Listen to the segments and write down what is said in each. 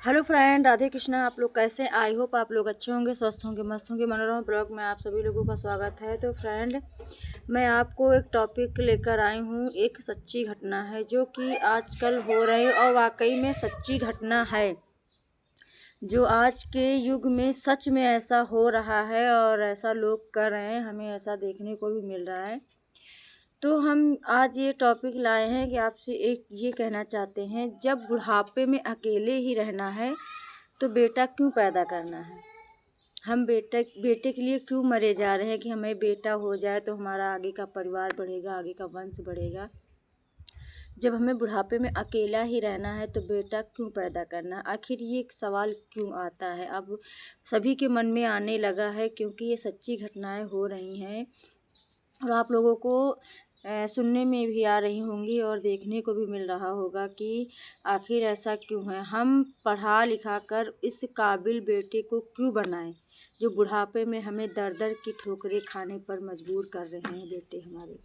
Hello friend, Radhe Krishna. आप लोग कैसे हैं? आई होप आप लोग अच्छे होंगे, स्वस्थ होंगे, मस्त होंगे। मनोरमा ब्लॉग में आप सभी लोगों का स्वागत है। तो फ्रेंड, मैं आपको एक टॉपिक लेकर आई हूँ। एक सच्ची घटना है जो कि आजकल हो रही और वाकई में सच्ची घटना है, जो आज के युग में सच में ऐसा हो रहा है और ऐसा लोग कर रहे हैं। हमें ऐसा देखने को भी मिल रहा है। तो हम आज ये टॉपिक लाए हैं कि आपसे एक ये कहना चाहते हैं, जब बुढ़ापे में अकेले ही रहना है तो बेटा क्यों पैदा करना है? हम बेटे के लिए क्यों मरे जा रहे हैं कि हमें बेटा हो जाए तो हमारा आगे का परिवार बढ़ेगा, आगे का वंश बढ़ेगा। जब हमें बुढ़ापे में अकेला ही रहना है तो बेटा क्यों पैदा करना? आखिर ये एक सवाल क्यों आता है? अब सभी के मन में आने लगा है, क्योंकि ये सच्ची घटनाएं हो रही हैं और आप लोगों को सुनने में भी आ रही होंगी और देखने को भी मिल रहा होगा कि आखिर ऐसा क्यों है। हम पढ़ा लिखा कर इस काबिल बेटे को क्यों बनाएं जो बुढ़ापे में हमें दर दर की ठोकरें खाने पर मजबूर कर रहे हैं बेटे हमारे।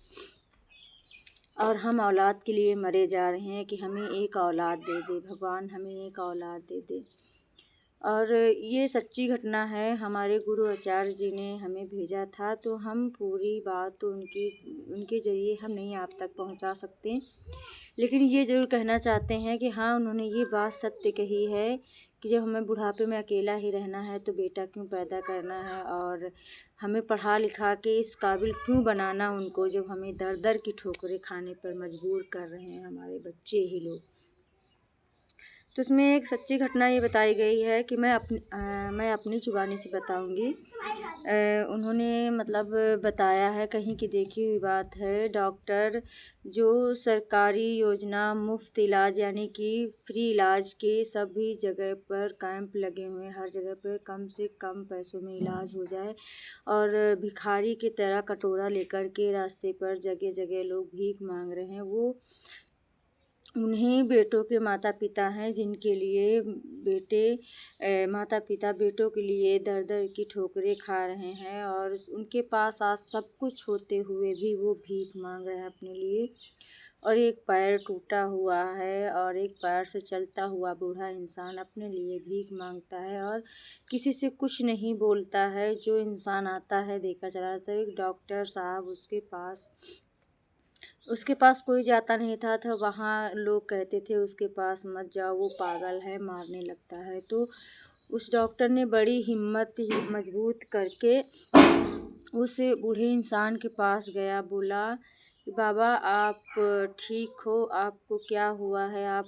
और हम औलाद के लिए मरे जा रहे हैं कि हमें एक औलाद दे दे भगवान, हमें एक औलाद दे दे। और ये सच्ची घटना है। हमारे गुरु आचार्य जी ने हमें भेजा था, तो हम पूरी बात तो उनके ज़रिए हम नहीं आप तक पहुंचा सकते, लेकिन ये ज़रूर कहना चाहते हैं कि हाँ, उन्होंने ये बात सत्य कही है कि जब हमें बुढ़ापे में अकेला ही रहना है तो बेटा क्यों पैदा करना है और हमें पढ़ा लिखा के इस काबिल क्यों बनाना उनको, जब हमें दर दर की ठोकरें खाने पर मजबूर कर रहे हैं हमारे बच्चे ही लोग। तो उसमें एक सच्ची घटना ये बताई गई है कि मैं अपनी ज़ुबानी से बताऊंगी। उन्होंने मतलब बताया है, कहीं की देखी हुई बात है। डॉक्टर जो सरकारी योजना मुफ्त इलाज यानी कि फ्री इलाज के सभी जगह पर कैंप लगे हुए हैं, हर जगह पर कम से कम पैसों में इलाज हो जाए, और भिखारी की तरह कटोरा लेकर के रास्ते पर जगह जगह लोग भीख मांग रहे हैं। वो उन्हीं बेटों के माता पिता हैं जिनके लिए माता पिता बेटों के लिए दर दर की ठोकरें खा रहे हैं, और उनके पास आज सब कुछ होते हुए भी वो भीख मांग रहे हैं अपने लिए। और एक पैर टूटा हुआ है और एक पैर से चलता हुआ बूढ़ा इंसान अपने लिए भीख मांगता है और किसी से कुछ नहीं बोलता है। जो इंसान आता है देखा चला जाता है। एक डॉक्टर साहब उसके पास कोई जाता नहीं था, वहाँ लोग कहते थे उसके पास मत जाओ, वो पागल है, मारने लगता है। तो उस डॉक्टर ने बड़ी हिम्मत मजबूत करके उस बूढ़े इंसान के पास गया, बोला कि बाबा आप ठीक हो, आपको क्या हुआ है, आप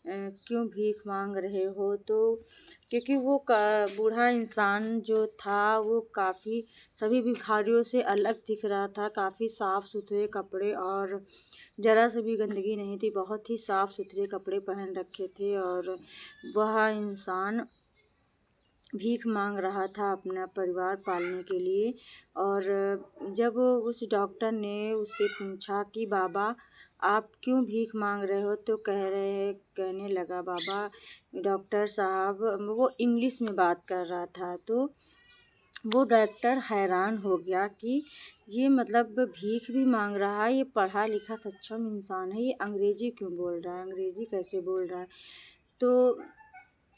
क्यों भीख मांग रहे हो? तो क्योंकि वो बूढ़ा इंसान जो था वो काफ़ी सभी भिखारियों से अलग दिख रहा था। काफ़ी साफ़ सुथरे कपड़े और ज़रा सी भी गंदगी नहीं थी, बहुत ही साफ़ सुथरे कपड़े पहन रखे थे, और वह इंसान भीख मांग रहा था अपना परिवार पालने के लिए। और जब उस डॉक्टर ने उससे पूछा कि बाबा आप क्यों भीख मांग रहे हो, तो कहने लगा, बाबा डॉक्टर साहब, वो इंग्लिश में बात कर रहा था। तो वो डॉक्टर हैरान हो गया कि ये मतलब भीख भी मांग रहा है, ये पढ़ा लिखा सक्षम इंसान है, ये अंग्रेजी क्यों बोल रहा है, अंग्रेजी कैसे बोल रहा है? तो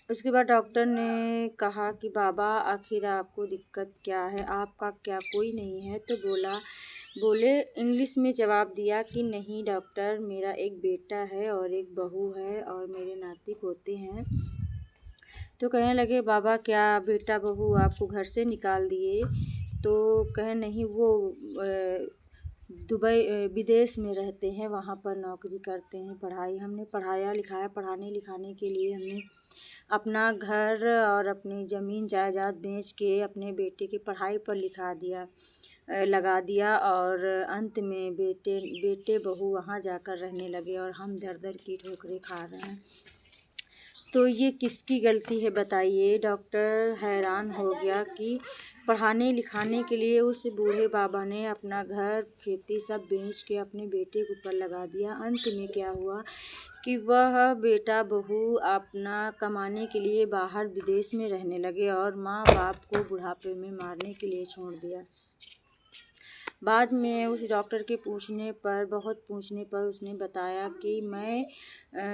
उसके बाद डॉक्टर ने कहा कि बाबा आखिर आपको दिक्कत क्या है, आपका क्या कोई नहीं है? तो बोले इंग्लिश में जवाब दिया कि नहीं डॉक्टर, मेरा एक बेटा है और एक बहू है और मेरे नाती पोते हैं। तो कहने लगे, बाबा क्या बेटा बहू आपको घर से निकाल दिए? तो कहे नहीं, वो दुबई विदेश में रहते हैं, वहाँ पर नौकरी करते हैं। पढ़ाई हमने पढ़ाया लिखाया, पढ़ाने लिखाने के लिए हमने अपना घर और अपनी ज़मीन जायदाद बेच के अपने बेटे की पढ़ाई पर लगा दिया, और अंत में बेटे बहू वहाँ जाकर रहने लगे और हम दर दर की ठोकरें खा रहे हैं। तो ये किसकी गलती है बताइए? डॉक्टर हैरान हो गया कि पढ़ाने लिखाने के लिए उस बूढ़े बाबा ने अपना घर खेती सब बेच के अपने बेटे के ऊपर लगा दिया। अंत में क्या हुआ कि वह बेटा बहू अपना कमाने के लिए बाहर विदेश में रहने लगे और माँ बाप को बुढ़ापे में मारने के लिए छोड़ दिया। बाद में उस डॉक्टर के बहुत पूछने पर उसने बताया कि मैं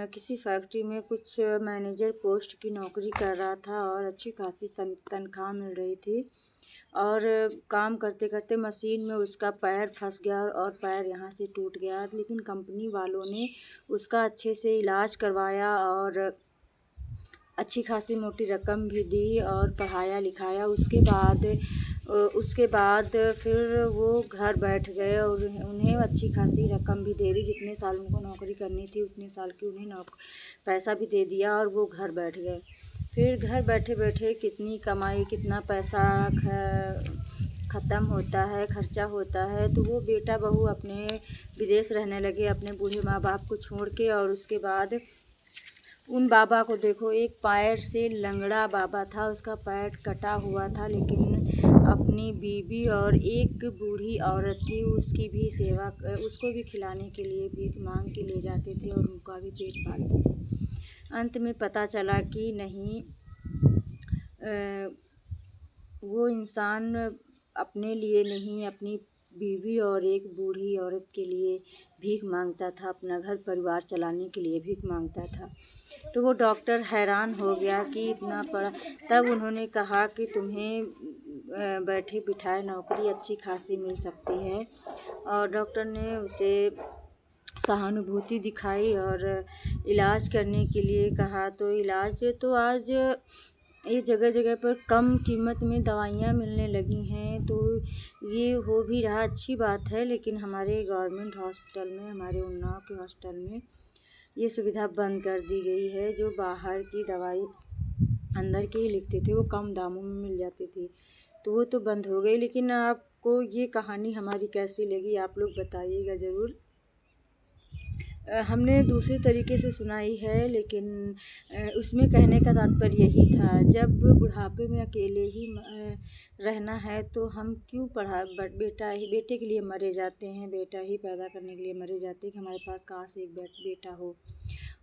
किसी फैक्ट्री में कुछ मैनेजर पोस्ट की नौकरी कर रहा था और अच्छी खासी तनख्वाह मिल रही थी। और काम करते करते मशीन में उसका पैर फंस गया और पैर यहाँ से टूट गया, लेकिन कंपनी वालों ने उसका अच्छे से इलाज करवाया और अच्छी खासी मोटी रकम भी दी और पढ़ाया लिखाया। उसके बाद फिर वो घर बैठ गए और उन्हें अच्छी खासी रकम भी दे दी। जितने साल उनको नौकरी करनी थी उतने साल की उन्हें पैसा भी दे दिया और वो घर बैठ गए। फिर घर बैठे बैठे कितनी कमाई, कितना पैसा ख़त्म होता है, खर्चा होता है। तो वो बेटा बहू अपने विदेश रहने लगे अपने बूढ़े माँ बाप को छोड़ के। और उसके बाद उन बाबा को देखो, एक पैर से लंगड़ा बाबा था, उसका पैर कटा हुआ था, लेकिन अपनी बीवी और एक बूढ़ी औरत थी उसकी भी सेवा, उसको भी खिलाने के लिए भीख मांग के ले जाते थे और उनका भी पेट पालते थे। अंत में पता चला कि नहीं, वो इंसान अपने लिए नहीं, अपनी बीवी और एक बूढ़ी औरत के लिए भीख मांगता था, अपना घर परिवार चलाने के लिए भीख मांगता था। तो वो डॉक्टर हैरान हो गया कि इतना पड़ा। तब उन्होंने कहा कि तुम्हें बैठे बिठाए नौकरी अच्छी खासी मिल सकती है। और डॉक्टर ने उसे सहानुभूति दिखाई और इलाज करने के लिए कहा। तो इलाज तो आज ये जगह जगह पर कम कीमत में दवाइयाँ मिलने लगी हैं, तो ये हो भी रहा, अच्छी बात है। लेकिन हमारे गवर्नमेंट हॉस्पिटल में, हमारे उन्नाव के हॉस्पिटल में ये सुविधा बंद कर दी गई है। जो बाहर की दवाई अंदर की ही लिखते थे वो कम दामों में मिल जाती थी, तो वो तो बंद हो गई। लेकिन आपको ये कहानी हमारी कैसी लगी आप लोग बताइएगा ज़रूर। हमने दूसरे तरीके से सुनाई है, लेकिन उसमें कहने का तात्पर्य यही था, जब बुढ़ापे में अकेले ही रहना है तो हम क्यों बेटे के लिए मरे जाते हैं, बेटा ही पैदा करने के लिए मरे जाते हैं कि हमारे पास काश एक बेटा हो।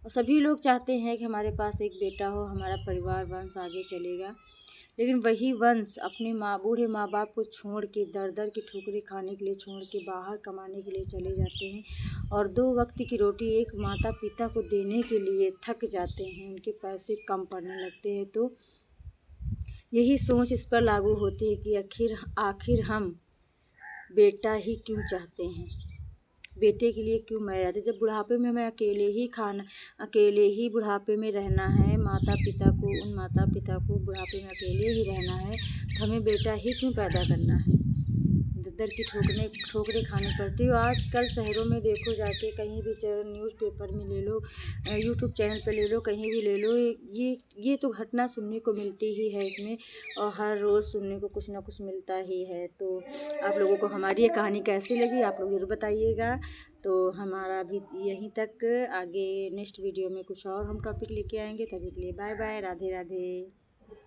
और सभी लोग चाहते हैं कि हमारे पास एक बेटा हो, हमारा परिवार वंश आगे चलेगा। लेकिन वही वंश अपने बूढ़े माँ बाप को छोड़ के, दर दर की ठोकरें खाने के लिए छोड़ के बाहर कमाने के लिए चले जाते हैं और 2 वक्त की रोटी एक माता पिता को देने के लिए थक जाते हैं, उनके पैसे कम पड़ने लगते हैं। तो यही सोच इस पर लागू होती है कि आखिर हम बेटा ही क्यों चाहते हैं, बेटे के लिए क्यों मरे जाते। जब बुढ़ापे में हमें अकेले ही बुढ़ापे में रहना है, उन माता पिता को बुढ़ापे में अकेले ही रहना है, तो हमें बेटा ही क्यों पैदा करना है। दर की ठोकरें खानी पड़ती है। आजकल शहरों में देखो, जाके कहीं भी न्यूज़पेपर में ले लो, यूट्यूब चैनल पे ले लो, कहीं भी ले लो, ये तो घटना सुनने को मिलती ही है इसमें, और हर रोज़ सुनने को कुछ ना कुछ मिलता ही है। तो आप लोगों को हमारी ये कहानी कैसी लगी आप लोग ज़रूर बताइएगा। तो हमारा भी यहीं तक, आगे नेक्स्ट वीडियो में कुछ और हम टॉपिक लेके आएंगे। तभी के लिए बाय बाय, राधे राधे।